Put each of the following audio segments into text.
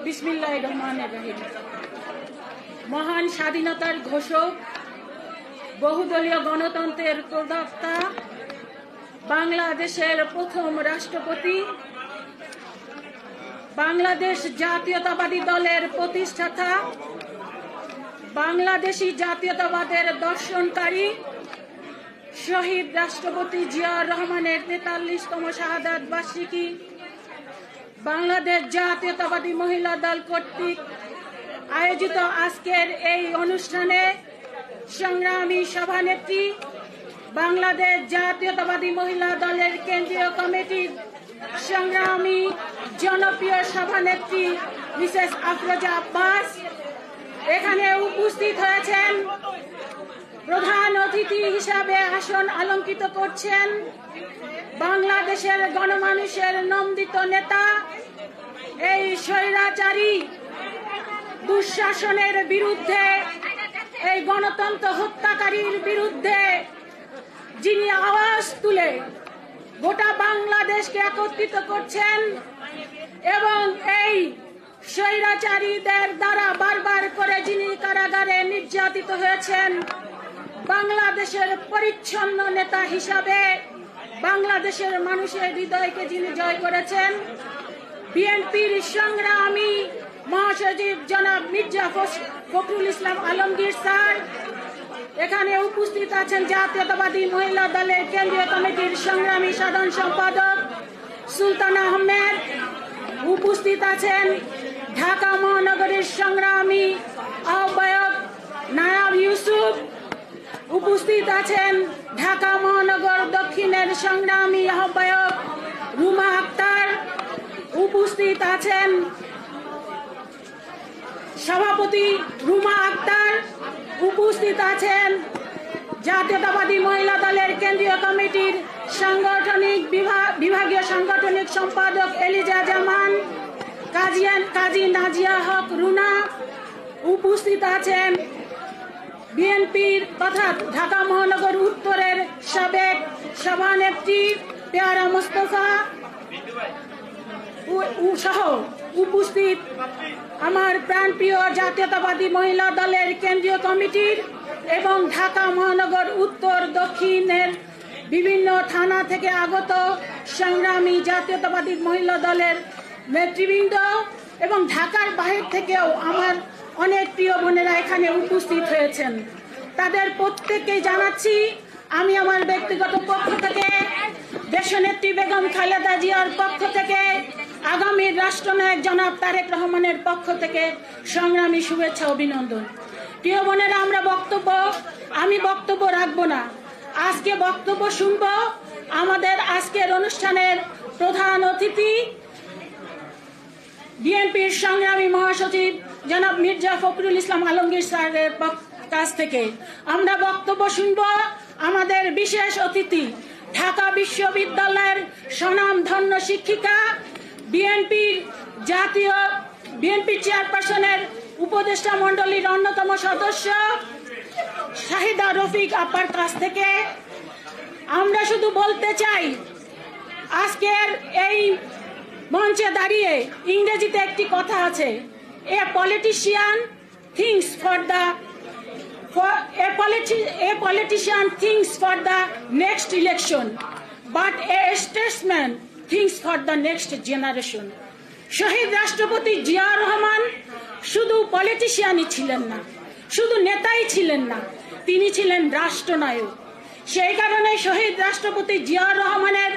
বিসমিল্লাহির রহমানির রহিম। মহান স্বাধীনতার ঘোষক, বহুদলীয় গণতন্ত্রের প্রবক্তা, বাংলাদেশের প্রথম রাষ্ট্রপতি, বাংলাদেশ জাতীয়তাবাদী দলের প্রতিষ্ঠাতা, বাংলাদেশী জাতীয়তাবাদের দর্শনকারী, শহীদ রাষ্ট্রপতি জিয়াউর রহমানের 43তম শাহাদাত বার্ষিকী বাংলাদেশ জাতীয়তাবাদী মহিলা দল কর্তৃক আয়োজিত আজকের এই অনুষ্ঠানে সংগ্রামী সভানেত্রী, বাংলাদেশ জাতীয়তাবাদী মহিলা দলের কেন্দ্রীয় কমিটির সংগ্রামী জনপ্রিয় সভানেত্রী মিসেস আফরোজা আব্বাস এখানে উপস্থিত হয়েছেন। প্রধান অতিথি হিসাবে আসন অলঙ্কিত করছেন বাংলাদেশের গণমানুষের নন্দিত নেতা, এই স্বৈরাচারী দুঃশাসনের বিরুদ্ধে, এই গণতন্ত্র হত্যাকারীর বিরুদ্ধে যিনি আওয়াজ তুলে গোটা বাংলাদেশকে একত্রিত করছেন এবং এই স্বৈরাচারীদের দ্বারা বারবার করে যিনি কারাগারে নির্যাতিত হয়েছেন, বাংলাদেশের পরিচ্ছন্ন নেতা হিসাবে বাংলাদেশের মানুষের হৃদয়কে যিনি জয় করেছেন, বিএনপির সংগ্রামী মহাসচিব জনাব মির্জা ফখরুল ইসলাম আলমগীর স্যার, এখানে উপস্থিত আছেন জাতীয়তাবাদী মহিলা দলের কেন্দ্রীয় কমিটির সংগ্রামী সাধারণ সম্পাদক সুলতানা আহমেদ, উপস্থিত আছেন ঢাকা মহানগরীর সংগ্রামী আহ্বায়ক নায়াব ইউসুফ, উপস্থিত আছেন ঢাকা মহানগর দক্ষিণের সংগ্রামী আহ্বায়ক রুমা আক্তার, উপস্থিত আছেন সভাপতি রুমা আক্তার, উপস্থিত আছেন জাতীয়তাবাদী মহিলা দলের কেন্দ্রীয় কমিটির সাংগঠনিক বিভাগীয় সাংগঠনিক সম্পাদক এলিজা জামান, কাজী নাজিয়া হক রুনা, উপস্থিত আছেন বিএনপির তথা ঢাকা মহানগর উত্তরের সাবেক সভানেত্রী পেয়ারা মোস্তফা সহ উপস্থিত আমার প্রাণপ্রিয় জাতীয়তাবাদী মহিলা দলের কেন্দ্রীয় কমিটির এবং ঢাকা মহানগর উত্তর দক্ষিণের বিভিন্ন থানা থেকে আগত সংগ্রামী জাতীয়তাবাদী মহিলা দলের নেতৃবৃন্দ এবং ঢাকার বাহির থেকেও আমার অনেক প্রিয় বোনেরা এখানে উপস্থিত হয়েছেন। তাদের প্রত্যেককে জানাচ্ছি আমি আমার ব্যক্তিগত পক্ষ থেকে, দেশনেত্রী বেগম খালেদা জিয়ার পক্ষ থেকে, আগামী রাষ্ট্রনায়ক জনাব তারেক রহমানের পক্ষ থেকে সংগ্রামী শুভেচ্ছা অভিনন্দন। প্রিয় বোনেরা, আমি বক্তব্য রাখবো না, আজকে বক্তব্য শুনব আমাদের আজকের অনুষ্ঠানের প্রধান অতিথি বিএনপির সংগ্রামী মহাসচিব জনাব মির্জা ফখরুল ইসলাম আলমগীর স্যারের কাছ থেকে। আমরা বক্তব্য শুনব আমাদের বিশেষ অতিথি ঢাকা বিশ্ববিদ্যালয়ের স্বনামধন্য শিক্ষিকা, বিএনপি চেয়ারপারসনের উপদেষ্টা মণ্ডলীর অন্যতম সদস্য শাহিদা রফিক আপার কাছ থেকে। আমরা শুধু বলতে চাই, আজকের এই মঞ্চে দাঁড়িয়ে ইংরেজিতে একটি কথা আছে, a politician thinks for the next election, but a statesman thinks for the next generation. শহীদ রাষ্ট্রপতি জিয়াউর রহমান শুধু পলিটিশিয়ানই ছিলেন না, শুধু নেতাই ছিলেন না, তিনি ছিলেন রাষ্ট্রনায়ক। সেই কারণে শহীদ রাষ্ট্রপতি জিয়াউর রহমানের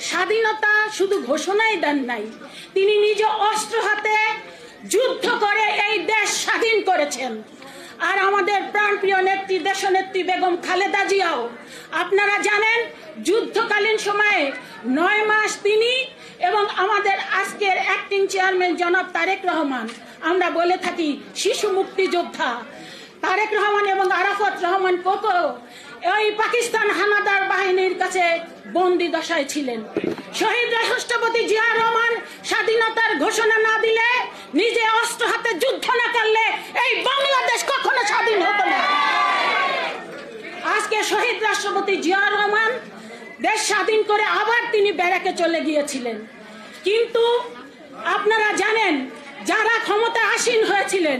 স্বাধীনতা শুধু ঘোষণাই দেন নাই, তিনি নিজ অস্ত্র হাতে যুদ্ধ করে এই দেশ স্বাধীন করেছেন। আর আমাদের প্রাণপ্রিয় নেত্রী দেশনেত্রী বেগম খালেদা জিয়াও, আপনারা জানেন, যুদ্ধকালীন সময়ে 9 মাস তিনি এবং আমাদের আজকের অ্যাক্টিং চেয়ারম্যান জনাব তারেক রহমান, আমরা বলে থাকি শিশু মুক্তিযোদ্ধা তারেক রহমান এবং আরাফাত রহমান কোকো, এই পাকিস্তান হানাদার বাহিনীর কাছে বন্দী দশায় ছিলেন। শহীদ রাষ্ট্রপতি জিয়াউর রহমান স্বাধীনতার ঘোষণা না দিলে, নিজে অস্ত্র হাতে যুদ্ধ না করলে এই বাংলাদেশ কখনো স্বাধীন হতো না। আজকে শহীদ রাষ্ট্রপতি জিয়াউর রহমান দেশ স্বাধীন করে আবার তিনি ব্যারাকে চলে গিয়েছিলেন, কিন্তু আপনারা জানেন যারা ক্ষমতা করেছিলেন।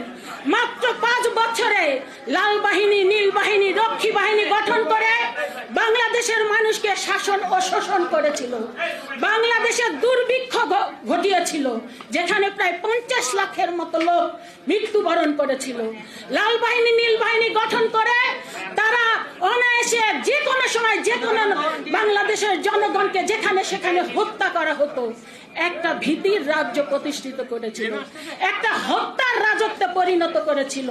মাত্র 5 বছরে লাল বাহিনী, নীল বাহিনী, রক্ষী বাহিনী গঠন করে বাংলাদেশের মানুষকে শাসন ও শোষণ করেছিল। বাংলাদেশের দুর্ভিক্ষ ঘটিয়েছিল, যেখানে প্রায় 50 লাখের মতো লোক মৃত্যুবরণ করেছিল। লাল বাহিনী, নীল বাহিনী গঠন করে তারা অনায়াসে যে কোনো সময় যে কোনো বাংলাদেশের জনগণকে যেখানে সেখানে হত্যা করা হতো। একটা ভীতির রাজ্য প্রতিষ্ঠিত করেছিল, একটা হত্যার রাজত্বে পরিণত করেছিল।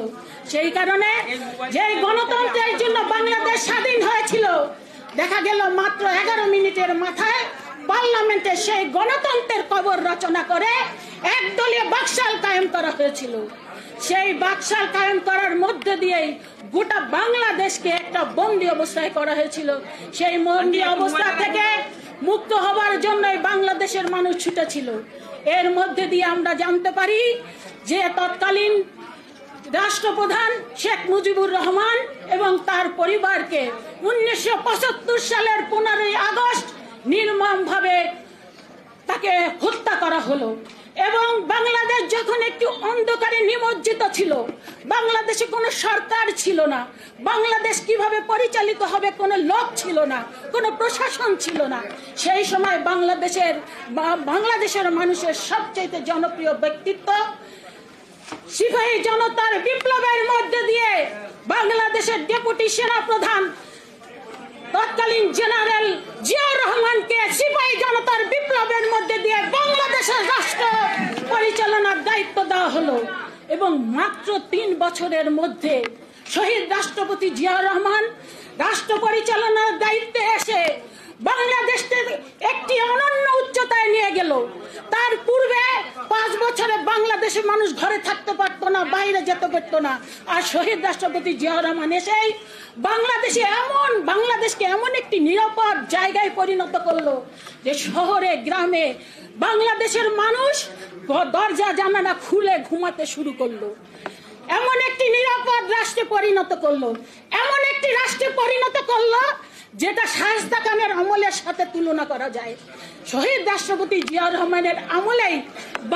সেই কারণে যে গণতন্ত্রের জন্য বাংলাদেশ স্বাধীন হয়েছিল, দেখা গেল মাত্র 11 মিনিটের মাথায় পার্লামেন্টে সেই গণতন্ত্রের কবর রচনা করে একদলীয় বাকশাল কায়েম করা হয়েছিল। সেই বাকশাল কায়েম করার মধ্যে দিয়েই গোটা বাংলাদেশকে একটা বন্দী অবস্থায় করা হয়েছিল। সেই বন্দী অবস্থা থেকে মুক্ত হবার জন্যই বাংলাদেশের মানুষ ছুটেছিল। এর মধ্যে দিয়ে আমরা জানতে পারি যে তৎকালীন রাষ্ট্রপ্রধান শেখ মুজিবুর রহমান এবং তার পরিবারকে 1975 সালের 15ই আগস্ট নির্মমভাবে তাকে হত্যা করা হলো। এবং বাংলাদেশ যখন একটু অন্ধকারে নিমজ্জিত ছিল, বাংলাদেশে কোনো সরকার ছিল না, বাংলাদেশ কিভাবে পরিচালিত হবে কোনো লোক ছিল না, কোনো প্রশাসন ছিল না, সেই সময় বাংলাদেশের মানুষের সবচেয়ে জনপ্রিয় ব্যক্তিত্ব সিপাহী জনতার বিপ্লবের মধ্যে দিয়ে বাংলাদেশের ডেপুটি সেনাপ্রধান তৎকালীন জেনারেল জিয়াউর রহমানকে সিপাহী জনতার বিপ্লবের মধ্যে দিয়ে বাংলাদেশের রাষ্ট্র পরিচালনার দায়িত্ব দেওয়া হলো। এবং মাত্র 3 বছরের মধ্যে শহীদ রাষ্ট্রপতি জিয়াউর রহমান রাষ্ট্র পরিচালনার দায়িত্বে এসে বাংলাদেশকে একটি অনন্য উচ্চতায় নিয়ে গেল। তার পূর্বে 5 বছরে বাংলাদেশের মানুষ ঘরে থাকতে পারতো না, বাইরে যেতে পারতো না। আর শহীদ রাষ্ট্রপতি জিয়াউর রহমান এসেই বাংলাদেশকে এমন একটি নিরাপদ জায়গায় পরিণত করলো যে শহরে গ্রামে বাংলাদেশের মানুষ দরজা জানালা খুলে ঘুমাতে শুরু করলো। এমন একটি নিরাপদ রাষ্ট্রে পরিণত করলো, এমন একটি রাষ্ট্রে পরিণত করলো যেটা শায়েস্তা খানের আমলের সাথে তুলনা করা যায়। শহীদ রাষ্ট্রপতি জিয়াউর রহমানের আমলেই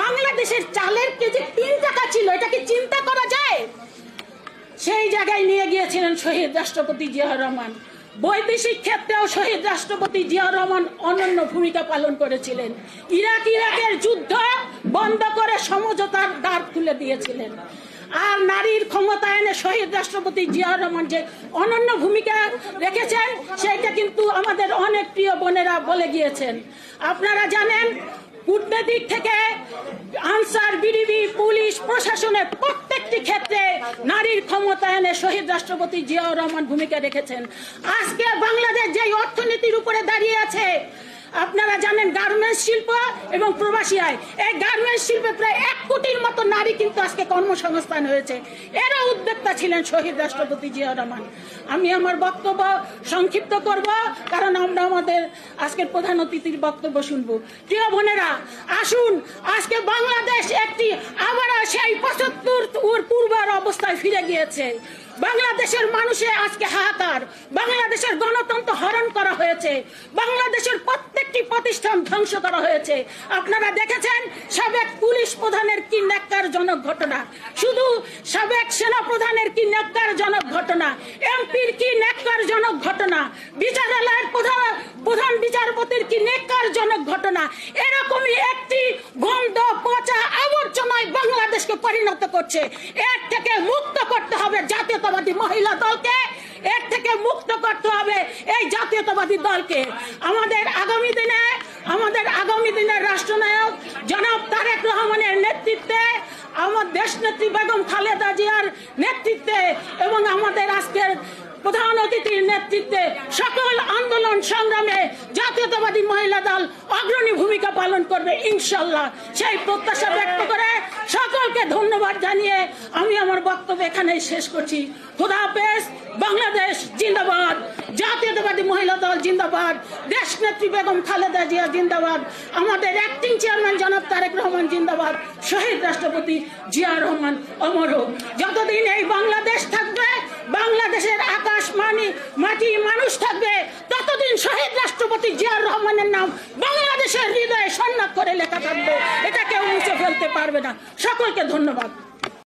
বাংলাদেশের চালের কেজি 3 টাকা ছিল, এটা কি চিন্তা করা যায়? সেই জায়গায় নিয়ে গিয়েছিলেন শহীদ রাষ্ট্রপতি জিয়াউর রহমান। বৈদেশিক ক্ষেত্রেও শহীদ রাষ্ট্রপতি জিয়াউর রহমান অনন্য ভূমিকা পালন করেছিলেন। ইরাকের যুদ্ধ বন্ধ করে সমঝোতার দ্বার খুলে দিয়েছিলেন। আর নারীর ক্ষমতায়নে শহীদ রাষ্ট্রপতি জিয়াউর রহমান যে অনন্য ভূমিকা রেখেছেন সেটা কিন্তু আমাদের অনেক প্রিয় বোনেরা বলে গিয়েছেন। আপনারা জানেন কূটনৈতিক থেকে আনসার, বিডিবি, পুলিশ, প্রশাসনের প্রত্যেকটি ক্ষেত্রে নারীর ক্ষমতায়নে শহীদ রাষ্ট্রপতি জিয়াউর রহমান ভূমিকা রেখেছেন। আজকে বাংলাদেশ যে অর্থনীতির উপরে দাঁড়িয়ে আছে, আপনারা জানেন গার্মেন্টস শিল্প এবং প্রবাসী আয়, এই গার্মেন্টস শিল্পে প্রায় 1 কোটির মতো নারী কিন্তু আজকে কর্মসংস্থান হয়েছে। এরা উদ্যোক্তা ছিলেন শহীদ রাষ্ট্রপতি জিয়াউর রহমান। আমি আমার বক্তব্য সংক্ষিপ্ত করব, কারণ আমরা আমাদের আজকের প্রধান অতিথির বক্তব্য শুনবো। প্রিয় বোনেরা, আসুন আজকে বাংলাদেশ একটি আবার সেই 75 পূর্বের অবস্থায় ফিরে গিয়েছে। বাংলাদেশের মানুষের আজকে হাহাকার, বাংলাদেশের গণতন্ত্র হরণ করা হয়েছে, বাংলাদেশের প্রত্যেকটি প্রতিষ্ঠান ধ্বংস করা হয়েছে। আপনারা দেখেছেন সাবেক পুলিশ প্রধানের কি ন্যাক্কারজনক ঘটনা, শুধু সাবেক সেনা প্রধানের কি ন্যাক্কারজনক ঘটনা, এমপির কি ন্যাক্কারজনক ঘটনা, বিচারালয়ের প্রধান বিচারপতির কি ন্যাক্কারজনক ঘটনা। এরকমই একটি গন্ধ পচা আবর্জনায় বাংলাদেশকে পরিণত করছে। এর থেকে মুক্ত করতে হবে জাতীয়তাবাদী মহিলা দলকে, এর থেকে মুক্ত করতে হবে এই জাতীয়তাবাদী দলকে। আমাদের আগামী দিনের রাষ্ট্রনায়ক জনাব তারেক রহমানের নেতৃত্বে, আমার দেশনেত্রী বেগম খালেদা জিয়ার নেতৃত্বে এবং আমাদের আজকের প্রধান অতিথির নেতৃত্বে সকল আন্দোলন সংগ্রামে জাতীয়তাবাদী মহিলা দল অগ্রণী ভূমিকা পালন করবে ইনশাআল্লাহ। সেই প্রত্যাশা ব্যক্ত করে সকলকে ধন্যবাদ জানিয়ে আমি আমার বক্তব্য এখানেই শেষ করছি। খোদা হাফেজ। বাংলাদেশ জিন্দাবাদ, জাতীয়তাবাদী মহিলা দল জিন্দাবাদ, দেশনেত্রী বেগম খালেদা জিয়া জিন্দাবাদ, আমাদের অ্যাক্টিং চেয়ারম্যান জনাব তারেক রহমান জিন্দাবাদ, শহীদ রাষ্ট্রপতি জিয়াউর রহমান অমর হোক। যতদিন এই বাংলাদেশ থাকবে, বাংলাদেশের আকাশ মাটি মানুষ থাকবে, ততদিন শহীদ রাষ্ট্রপতি জিয়াউর রহমানের নাম বাংলাদেশের হৃদয়ে সন্ন্যাস করে লেখা থাকবে। এটা কেউ মুছে ফেলতে পারবে না। সকলকে ধন্যবাদ।